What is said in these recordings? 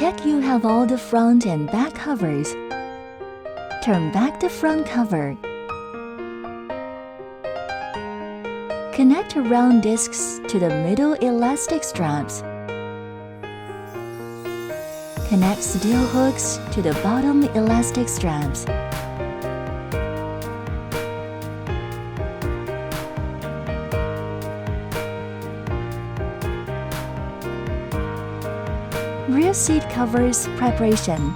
Check you have all the front and back covers. Turn back the front cover. Connect round discs to the middle elastic straps. Connect steel hooks to the bottom elastic straps. Rear seat covers preparation.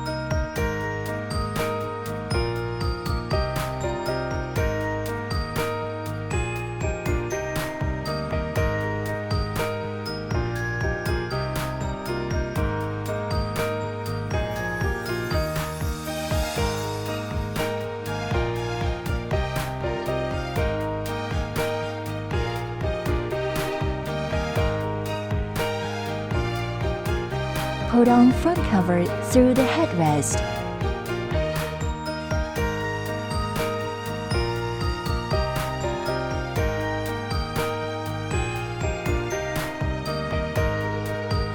Put on front cover through the headrest.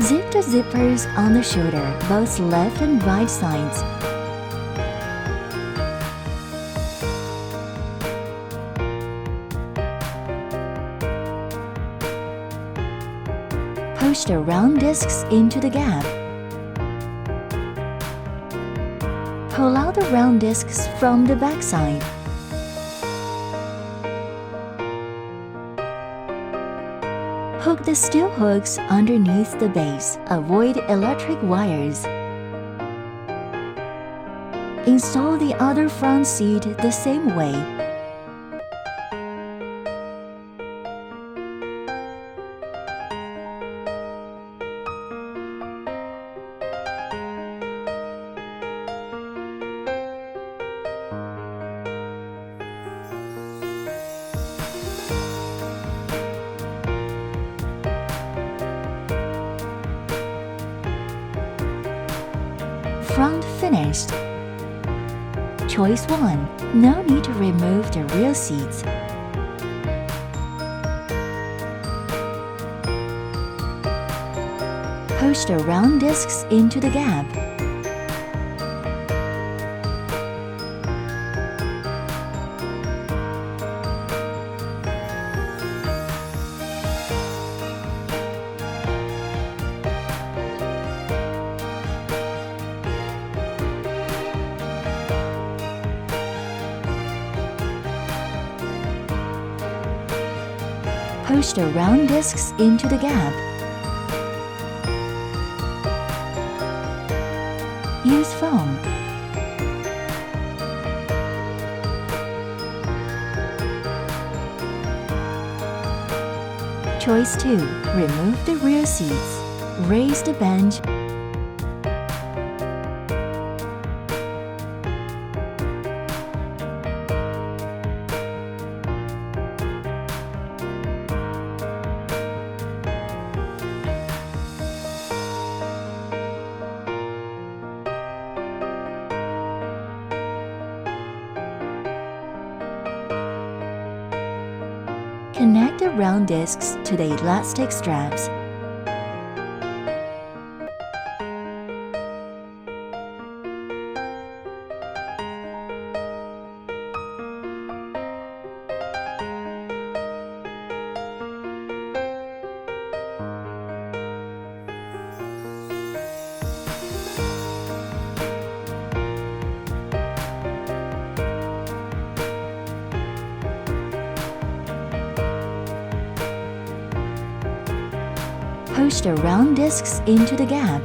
Zip the zippers on the shoulder, both left and right sides. Push the round discs into the gap. Pull out the round discs from the backside. Hook the steel hooks underneath the base. Avoid electric wires. Install the other front seat the same way. Front finished. Choice 1. No need to remove the rear seats. Push the round discs into the gap. Push the round discs into the gap. Use foam. Choice 2. Remove the rear seats. Raise the bench. Connect the round discs to the elastic straps. Push the round discs into the gap.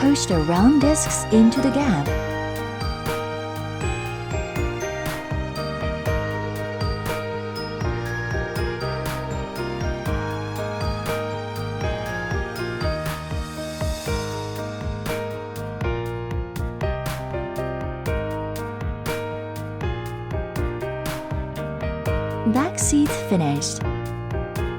Push the round discs into the gap. Back seat finished.